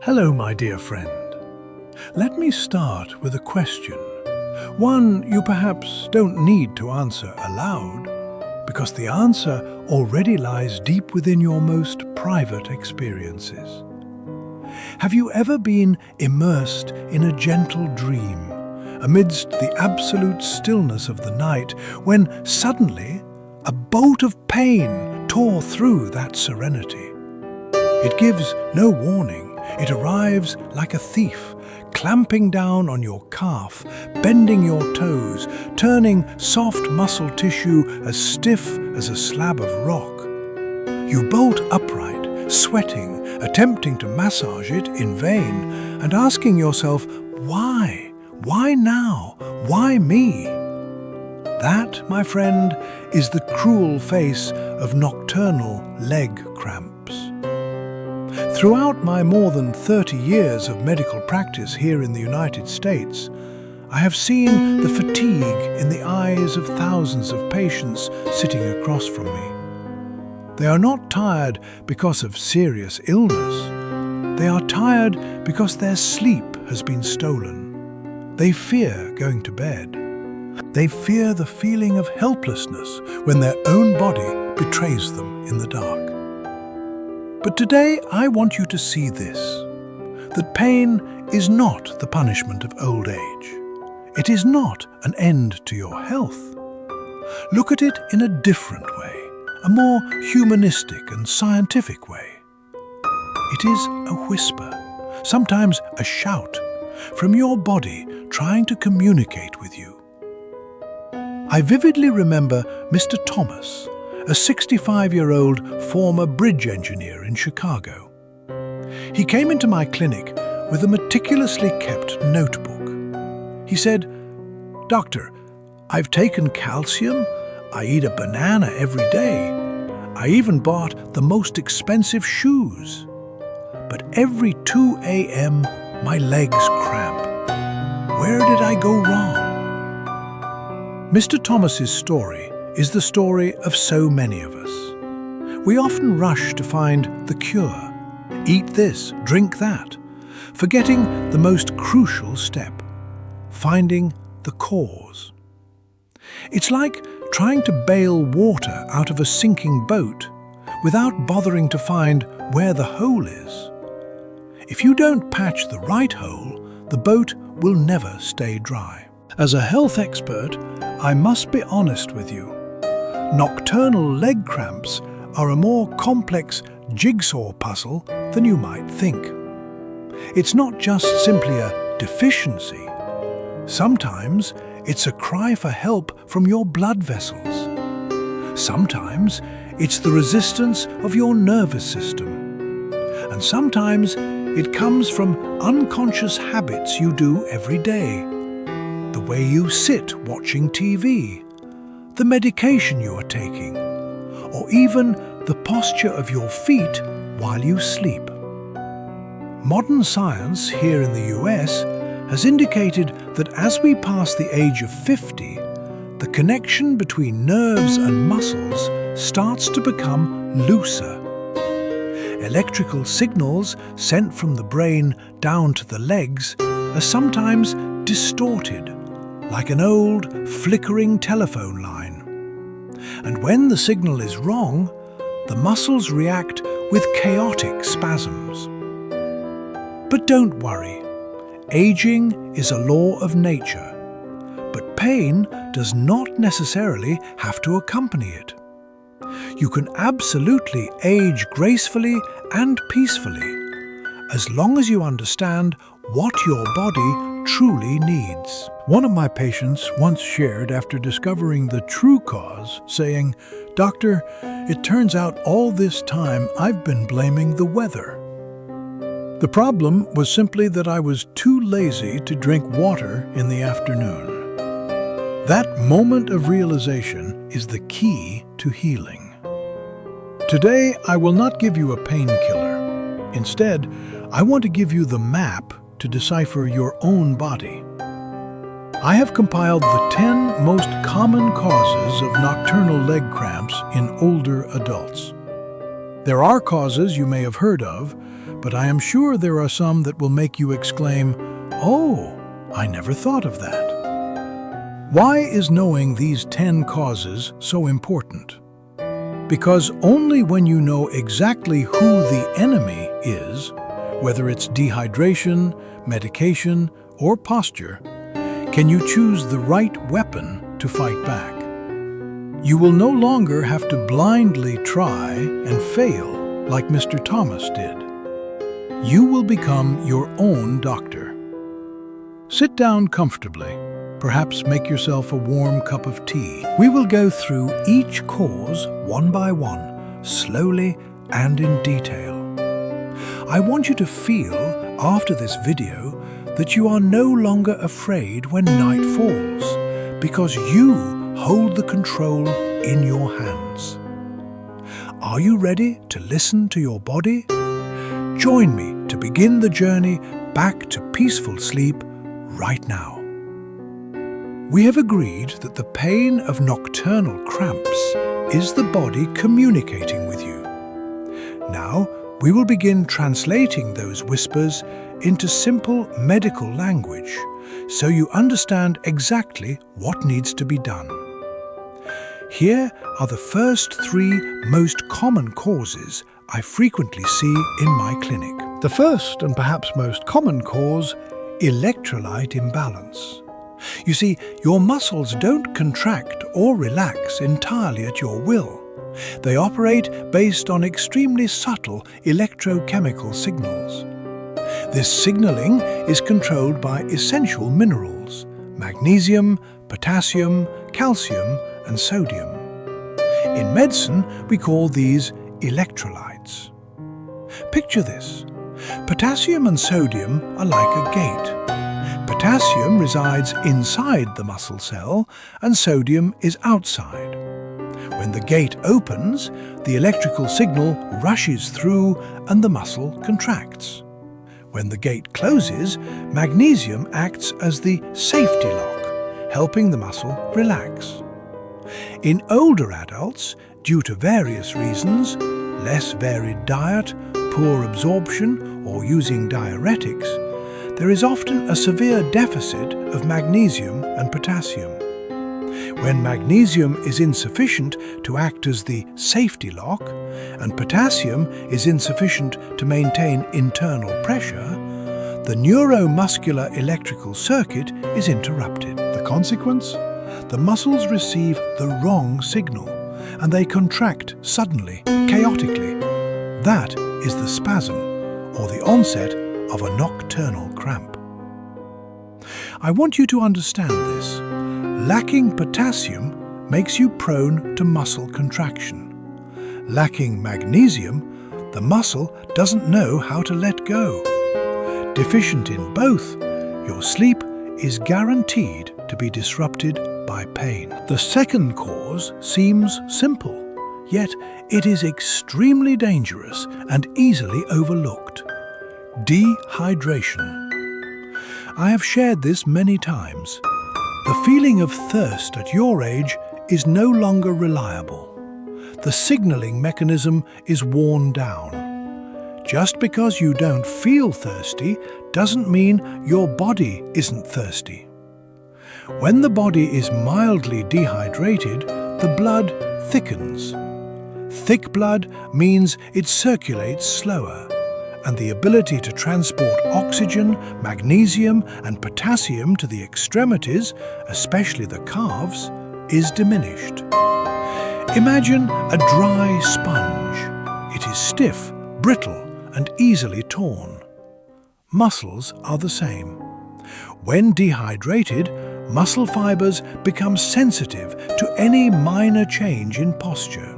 Hello, my dear friend. Let me start with a question. One you perhaps don't need to answer aloud, because the answer already lies deep within your most private experiences. Have you ever been immersed in a gentle dream, amidst the absolute stillness of the night, when suddenly a bolt of pain tore through that serenity? It gives no warning. It arrives like a thief, clamping down on your calf, bending your toes, turning soft muscle tissue as stiff as a slab of rock. You bolt upright, sweating, attempting to massage it in vain, and asking yourself, why? Why now? Why me? That, my friend, is the cruel face of nocturnal leg cramps. Throughout my more than 30 years of medical practice here in the United States, I have seen the fatigue in the eyes of thousands of patients sitting across from me. They are not tired because of serious illness. They are tired because their sleep has been stolen. They fear going to bed. They fear the feeling of helplessness when their own body betrays them in the dark. But today I want you to see this, that pain is not the punishment of old age. It is not an end to your health. Look at it in a different way, a more humanistic and scientific way. It is a whisper, sometimes a shout, from your body trying to communicate with you. I vividly remember Mr. Thomas, a 65-year-old former bridge engineer in Chicago. He came into my clinic with a meticulously kept notebook. He said, "Doctor, I've taken calcium, I eat a banana every day, I even bought the most expensive shoes. But every 2 a.m. my legs cramp. Where did I go wrong?" Mr. Thomas's story is the story of so many of us. We often rush to find the cure. Eat this, drink that, forgetting the most crucial step, finding the cause. It's like trying to bail water out of a sinking boat without bothering to find where the hole is. If you don't patch the right hole, the boat will never stay dry. As a health expert, I must be honest with you. Nocturnal leg cramps are a more complex jigsaw puzzle than you might think. It's not just simply a deficiency. Sometimes it's a cry for help from your blood vessels. Sometimes it's the resistance of your nervous system. And sometimes it comes from unconscious habits you do every day. The way you sit watching TV, the medication you are taking, or even the posture of your feet while you sleep. Modern science here in the US has indicated that as we pass the age of 50, the connection between nerves and muscles starts to become looser. Electrical signals sent from the brain down to the legs are sometimes distorted, like an old, flickering telephone line. And when the signal is wrong, the muscles react with chaotic spasms. But don't worry. Aging is a law of nature. But pain does not necessarily have to accompany it. You can absolutely age gracefully and peacefully, as long as you understand what your body truly needs. One of my patients once shared after discovering the true cause, saying, "Doctor, it turns out all this time I've been blaming the weather. The problem was simply that I was too lazy to drink water in the afternoon." That moment of realization is the key to healing. Today, I will not give you a painkiller. Instead, I want to give you the map to decipher your own body. I have compiled the 10 most common causes of nocturnal leg cramps in older adults. There are causes you may have heard of, but I am sure there are some that will make you exclaim, "Oh, I never thought of that." Why is knowing these 10 causes so important? Because only when you know exactly who the enemy is, whether it's dehydration, medication, or posture, can you choose the right weapon to fight back. You will no longer have to blindly try and fail like Mr. Thomas did. You will become your own doctor. Sit down comfortably. Perhaps make yourself a warm cup of tea. We will go through each cause one by one, slowly and in detail. I want you to feel, after this video, that you are no longer afraid when night falls, because you hold the control in your hands. Are you ready to listen to your body? Join me to begin the journey back to peaceful sleep right now. We have agreed that the pain of nocturnal cramps is the body communicating with you. Now, we will begin translating those whispers into simple medical language so you understand exactly what needs to be done. Here are the first 3 most common causes I frequently see in my clinic. The first and perhaps most common cause, electrolyte imbalance. You see, your muscles don't contract or relax entirely at your will. They operate based on extremely subtle electrochemical signals. This signaling is controlled by essential minerals: magnesium, potassium, calcium, and sodium. In medicine, we call these electrolytes. Picture this. Potassium and sodium are like a gate. Potassium resides inside the muscle cell and sodium is outside. When the gate opens, the electrical signal rushes through and the muscle contracts. When the gate closes, magnesium acts as the safety lock, helping the muscle relax. In older adults, due to various reasons, less varied diet, poor absorption, or using diuretics, there is often a severe deficit of magnesium and potassium. When magnesium is insufficient to act as the safety lock, and potassium is insufficient to maintain internal pressure, the neuromuscular electrical circuit is interrupted. The consequence? The muscles receive the wrong signal, and they contract suddenly, chaotically. That is the spasm, or the onset of a nocturnal cramp. I want you to understand this. Lacking potassium makes you prone to muscle contraction. Lacking magnesium, the muscle doesn't know how to let go. Deficient in both, your sleep is guaranteed to be disrupted by pain. The second cause seems simple, yet it is extremely dangerous and easily overlooked. Dehydration. I have shared this many times. The feeling of thirst at your age is no longer reliable. The signaling mechanism is worn down. Just because you don't feel thirsty doesn't mean your body isn't thirsty. When the body is mildly dehydrated, the blood thickens. Thick blood means it circulates slower, and the ability to transport oxygen, magnesium, and potassium to the extremities, especially the calves, is diminished. Imagine a dry sponge. It is stiff, brittle, and easily torn. Muscles are the same. When dehydrated, muscle fibers become sensitive to any minor change in posture,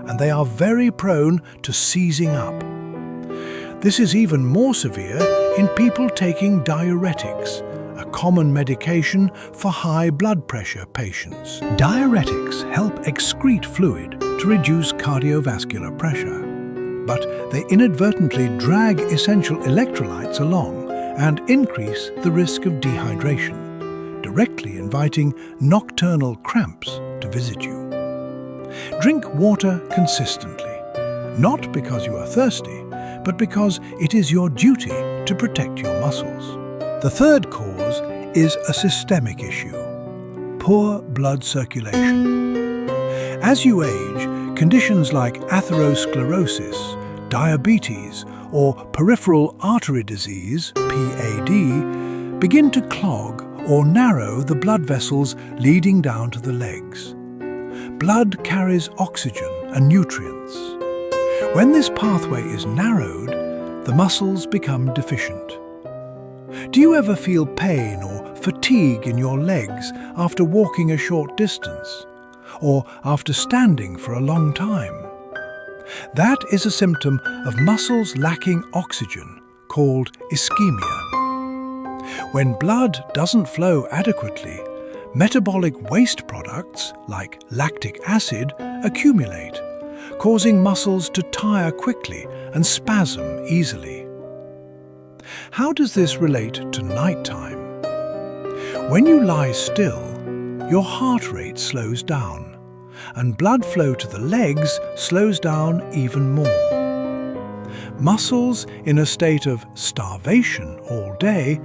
and they are very prone to seizing up. This is even more severe in people taking diuretics, a common medication for high blood pressure patients. Diuretics help excrete fluid to reduce cardiovascular pressure, but they inadvertently drag essential electrolytes along and increase the risk of dehydration, directly inviting nocturnal cramps to visit you. Drink water consistently, not because you are thirsty, but because it is your duty to protect your muscles. The third cause is a systemic issue: poor blood circulation. As you age, conditions like atherosclerosis, diabetes, or peripheral artery disease, PAD, begin to clog or narrow the blood vessels leading down to the legs. Blood carries oxygen and nutrients. When this pathway is narrowed, the muscles become deficient. Do you ever feel pain or fatigue in your legs after walking a short distance, or after standing for a long time? That is a symptom of muscles lacking oxygen, called ischemia. When blood doesn't flow adequately, metabolic waste products, like lactic acid, accumulate, causing muscles to tire quickly and spasm easily. How does this relate to nighttime? When you lie still, your heart rate slows down, and blood flow to the legs slows down even more. Muscles in a state of starvation all day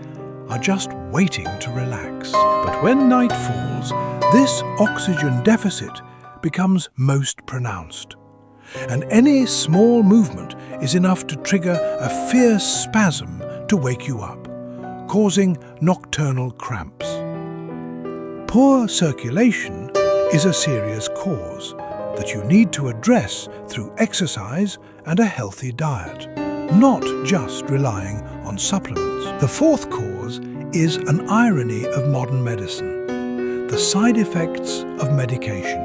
are just waiting to relax. But when night falls, this oxygen deficit becomes most pronounced, and any small movement is enough to trigger a fierce spasm to wake you up, causing nocturnal cramps. Poor circulation is a serious cause that you need to address through exercise and a healthy diet, not just relying on supplements. The fourth cause is an irony of modern medicine: the side effects of medication.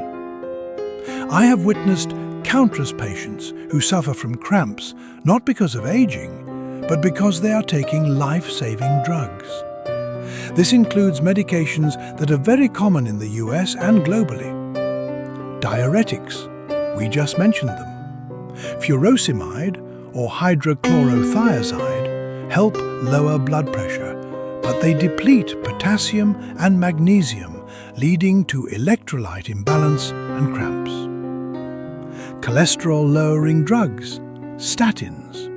I have witnessed countless patients who suffer from cramps not because of aging, but because they are taking life-saving drugs. This includes medications that are very common in the US and globally. Diuretics, we just mentioned them. Furosemide or hydrochlorothiazide help lower blood pressure, but they deplete potassium and magnesium, leading to electrolyte imbalance and cramps. Cholesterol-lowering drugs, statins.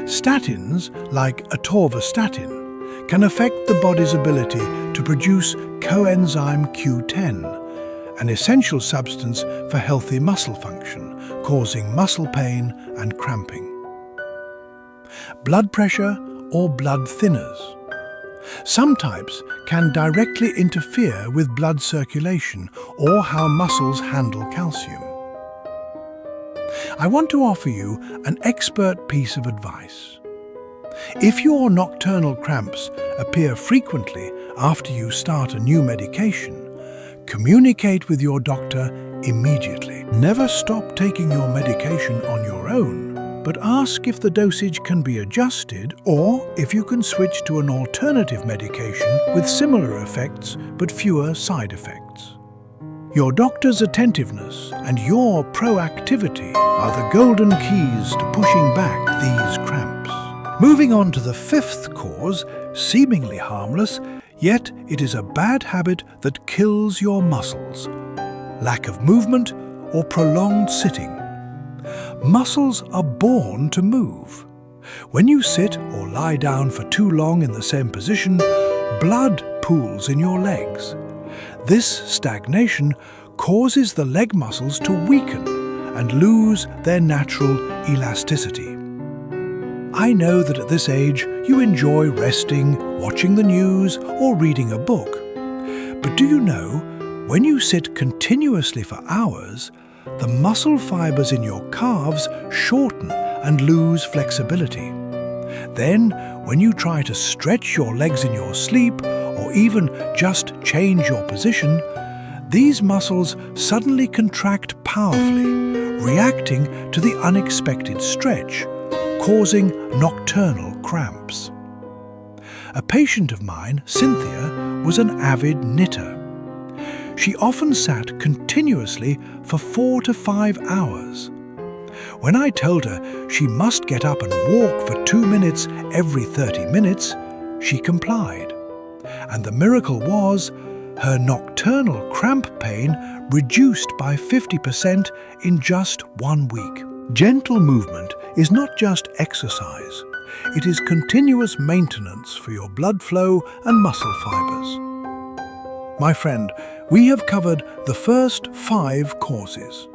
Statins, like atorvastatin, can affect the body's ability to produce coenzyme Q10, an essential substance for healthy muscle function, causing muscle pain and cramping. Blood pressure or blood thinners. Some types can directly interfere with blood circulation or how muscles handle calcium. I want to offer you an expert piece of advice. If your nocturnal cramps appear frequently after you start a new medication, communicate with your doctor immediately. Never stop taking your medication on your own, but ask if the dosage can be adjusted or if you can switch to an alternative medication with similar effects but fewer side effects. Your doctor's attentiveness and your proactivity are the golden keys to pushing back these cramps. Moving on to the fifth cause, seemingly harmless, yet it is a bad habit that kills your muscles: lack of movement or prolonged sitting. Muscles are born to move. When you sit or lie down for too long in the same position, blood pools in your legs. This stagnation causes the leg muscles to weaken and lose their natural elasticity. I know that at this age you enjoy resting, watching the news, or reading a book. But do you know, when you sit continuously for hours, the muscle fibers in your calves shorten and lose flexibility. Then, when you try to stretch your legs in your sleep, or even just change your position, these muscles suddenly contract powerfully, reacting to the unexpected stretch, causing nocturnal cramps. A patient of mine, Cynthia, was an avid knitter. She often sat continuously for 4 to 5 hours. When I told her she must get up and walk for 2 minutes every 30 minutes, she complied. And the miracle was, her nocturnal cramp pain reduced by 50% in just 1 week. Gentle movement is not just exercise. It is continuous maintenance for your blood flow and muscle fibers. My friend, we have covered the first 5 causes.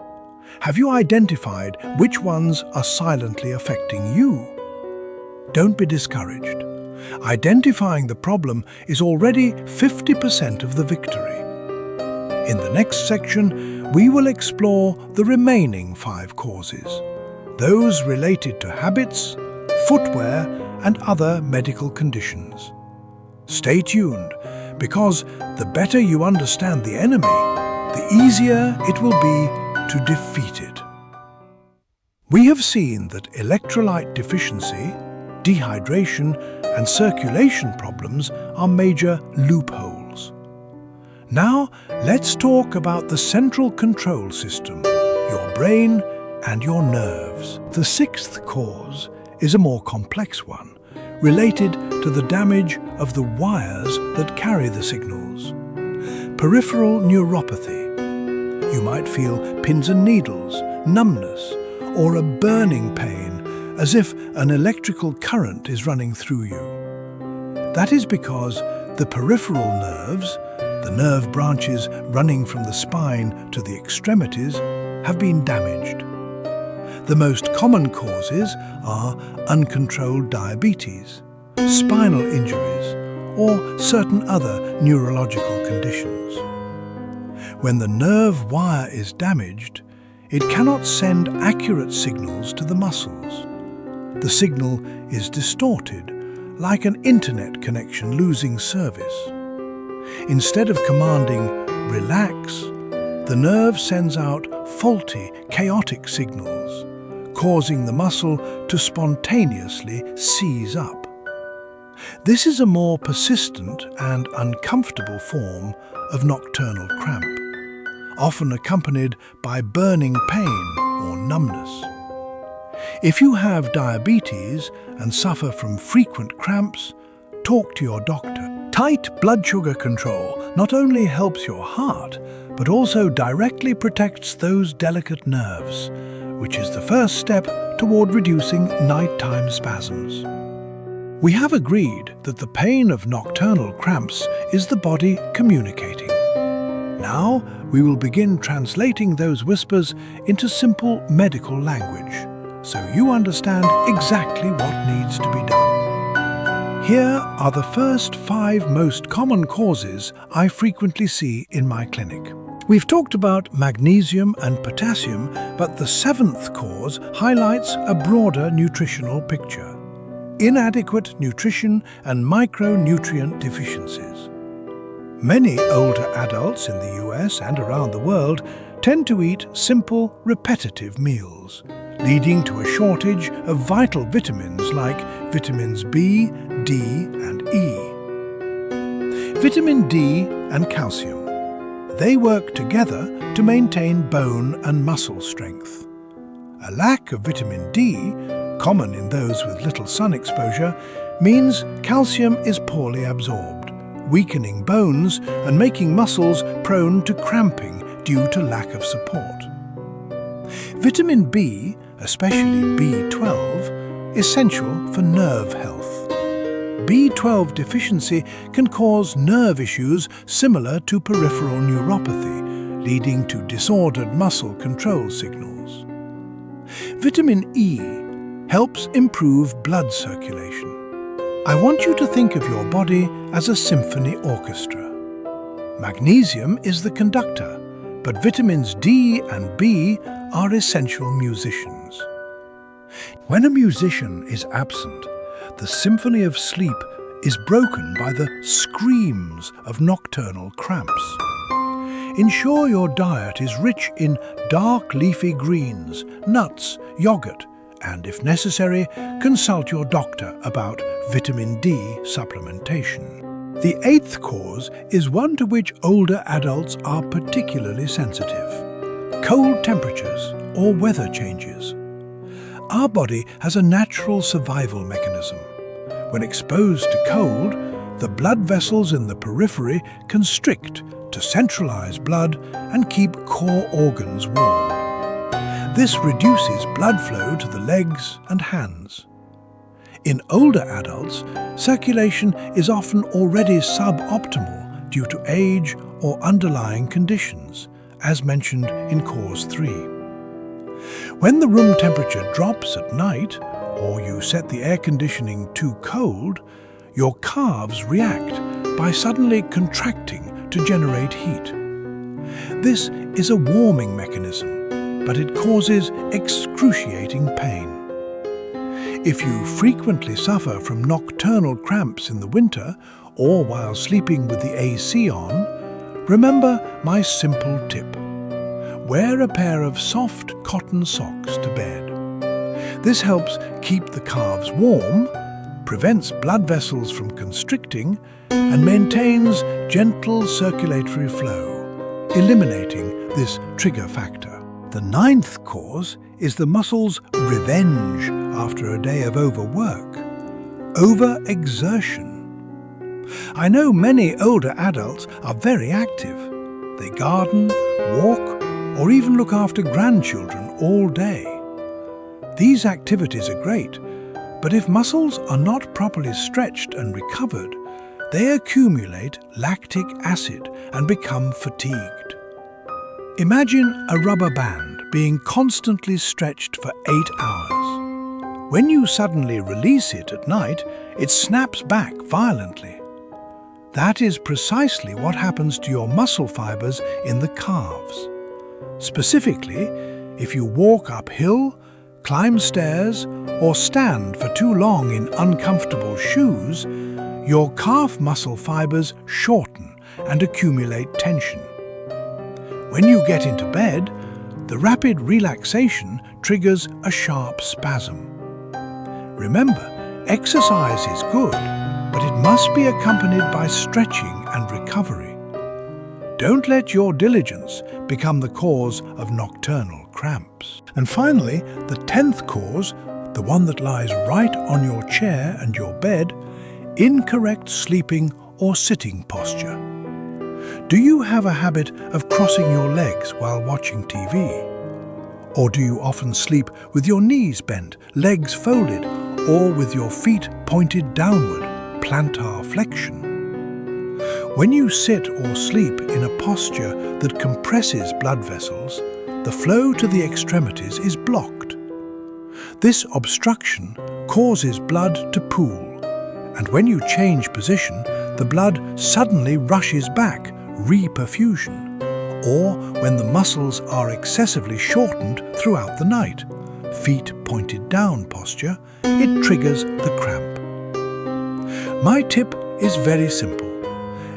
Have you identified which ones are silently affecting you? Don't be discouraged. Identifying the problem is already 50% of the victory. In the next section, we will explore the remaining 5 causes, those related to habits, footwear, and other medical conditions. Stay tuned, because the better you understand the enemy, the easier it will be to defeat it. We have seen that electrolyte deficiency, dehydration, and circulation problems are major loopholes. Now, let's talk about the central control system, your brain and your nerves. The 6th cause is a more complex one, related to the damage of the wires that carry the signals. Peripheral neuropathy. You might feel pins and needles, numbness, or a burning pain, as if an electrical current is running through you. That is because the peripheral nerves, the nerve branches running from the spine to the extremities, have been damaged. The most common causes are uncontrolled diabetes, spinal injuries, or certain other neurological conditions. When the nerve wire is damaged, it cannot send accurate signals to the muscles. The signal is distorted, like an internet connection losing service. Instead of commanding "relax," the nerve sends out faulty, chaotic signals, causing the muscle to spontaneously seize up. This is a more persistent and uncomfortable form of nocturnal cramp, often accompanied by burning pain or numbness. If you have diabetes and suffer from frequent cramps, talk to your doctor. Tight blood sugar control not only helps your heart, but also directly protects those delicate nerves, which is the first step toward reducing nighttime spasms. We have agreed that the pain of nocturnal cramps is the body communicating. Now we will begin translating those whispers into simple medical language, so you understand exactly what needs to be done. Here are the first 5 most common causes I frequently see in my clinic. We've talked about magnesium and potassium, but the 7th cause highlights a broader nutritional picture: inadequate nutrition and micronutrient deficiencies. Many older adults in the US and around the world tend to eat simple, repetitive meals, leading to a shortage of vital vitamins like vitamins B, D, and E. Vitamin D and calcium. They work together to maintain bone and muscle strength. A lack of vitamin D, common in those with little sun exposure, means calcium is poorly absorbed, weakening bones and making muscles prone to cramping due to lack of support. Vitamin B, especially B12, is essential for nerve health. B12 deficiency can cause nerve issues similar to peripheral neuropathy, leading to disordered muscle control signals. Vitamin E helps improve blood circulation. I want you to think of your body as a symphony orchestra. Magnesium is the conductor, but vitamins D and B are essential musicians. When a musician is absent, the symphony of sleep is broken by the screams of nocturnal cramps. Ensure your diet is rich in dark leafy greens, nuts, yogurt, and if necessary, consult your doctor about vitamin D supplementation. The 8th cause is one to which older adults are particularly sensitive: cold temperatures or weather changes. Our body has a natural survival mechanism. When exposed to cold, the blood vessels in the periphery constrict to centralize blood and keep core organs warm. This reduces blood flow to the legs and hands. In older adults, circulation is often already suboptimal due to age or underlying conditions, as mentioned in Cause 3. When the room temperature drops at night, or you set the air conditioning too cold, your calves react by suddenly contracting to generate heat. This is a warming mechanism, but it causes excruciating pain. If you frequently suffer from nocturnal cramps in the winter or while sleeping with the AC on, remember my simple tip. Wear a pair of soft cotton socks to bed. This helps keep the calves warm, prevents blood vessels from constricting, and maintains gentle circulatory flow, eliminating this trigger factor. The 9th cause is the muscle's revenge after a day of overwork: overexertion. I know many older adults are very active. They garden, walk, or even look after grandchildren all day. These activities are great, but if muscles are not properly stretched and recovered, they accumulate lactic acid and become fatigued. Imagine a rubber band being constantly stretched for 8 hours. When you suddenly release it at night, it snaps back violently. That is precisely what happens to your muscle fibers in the calves. Specifically, if you walk uphill, climb stairs, or stand for too long in uncomfortable shoes, your calf muscle fibers shorten and accumulate tension. When you get into bed, the rapid relaxation triggers a sharp spasm. Remember, exercise is good, but it must be accompanied by stretching and recovery. Don't let your diligence become the cause of nocturnal cramps. And finally, the 10th cause, the one that lies right on your chair and your bed: incorrect sleeping or sitting posture. Do you have a habit of crossing your legs while watching TV? Or do you often sleep with your knees bent, legs folded, or with your feet pointed downward, plantar flexion? When you sit or sleep in a posture that compresses blood vessels, the flow to the extremities is blocked. This obstruction causes blood to pool, and when you change position, the blood suddenly rushes back, reperfusion. Or when the muscles are excessively shortened throughout the night, feet pointed down posture, it triggers the cramp. My tip is very simple.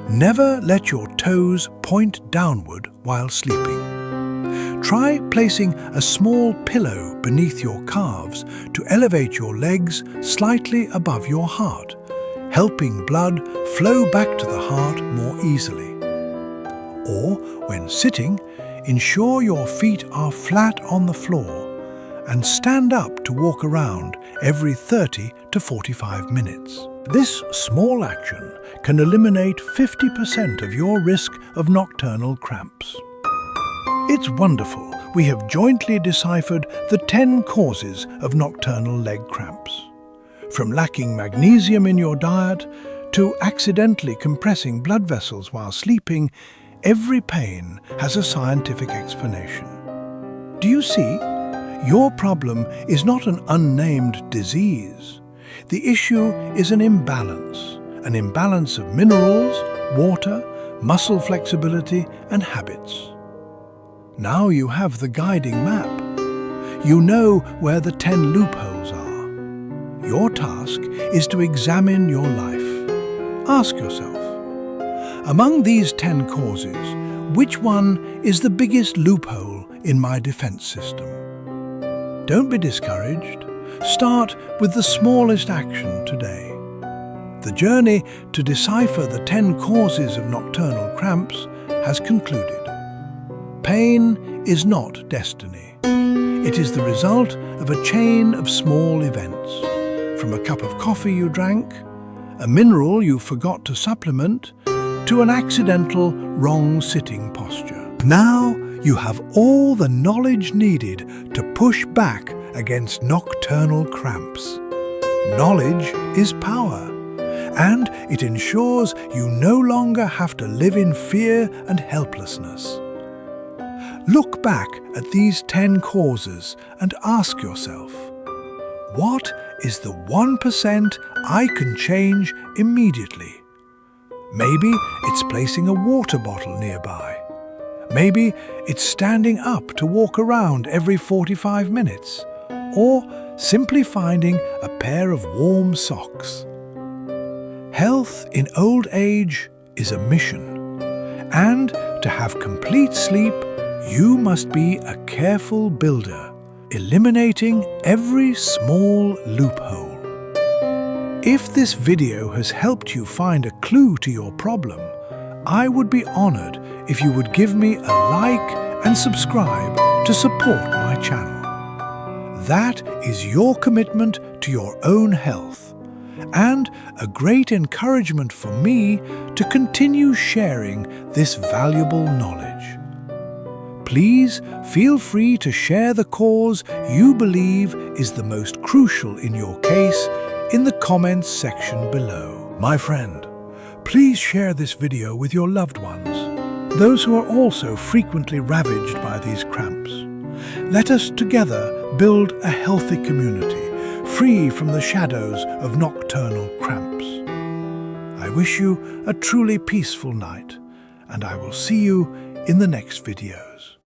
Never let your toes point downward while sleeping. Try placing a small pillow beneath your calves to elevate your legs slightly above your heart, helping blood flow back to the heart more easily. Or, when sitting, ensure your feet are flat on the floor and stand up to walk around every 30 to 45 minutes. This small action can eliminate 50% of your risk of nocturnal cramps. It's wonderful we have jointly deciphered the 10 causes of nocturnal leg cramps. From lacking magnesium in your diet to accidentally compressing blood vessels while sleeping, every pain has a scientific explanation. Do you see? Your problem is not an unnamed disease. The issue is an imbalance of minerals, water, muscle flexibility, and habits. Now you have the guiding map. You know where the 10 loopholes are. Your task is to examine your life. Ask yourself, among these 10 causes, which one is the biggest loophole in my defense system? Don't be discouraged. Start with the smallest action today. The journey to decipher the 10 causes of nocturnal cramps has concluded. Pain is not destiny. It is the result of a chain of small events, from a cup of coffee you drank, a mineral you forgot to supplement, to an accidental wrong sitting posture. Now you have all the knowledge needed to push back against nocturnal cramps. Knowledge is power, and it ensures you no longer have to live in fear and helplessness. Look back at these 10 causes and ask yourself, what is the 1% I can change immediately? Maybe it's placing a water bottle nearby. Maybe it's standing up to walk around every 45 minutes, or simply finding a pair of warm socks. Health in old age is a mission, and to have complete sleep, you must be a careful builder, eliminating every small loophole. If this video has helped you find a clue to your problem, I would be honored if you would give me a like and subscribe to support my channel. That is your commitment to your own health, and a great encouragement for me to continue sharing this valuable knowledge. Please feel free to share the cause you believe is the most crucial in your case in the comments section below. My friend, please share this video with your loved ones, those who are also frequently ravaged by these cramps. Let us together build a healthy community, free from the shadows of nocturnal cramps. I wish you a truly peaceful night, and I will see you in the next videos.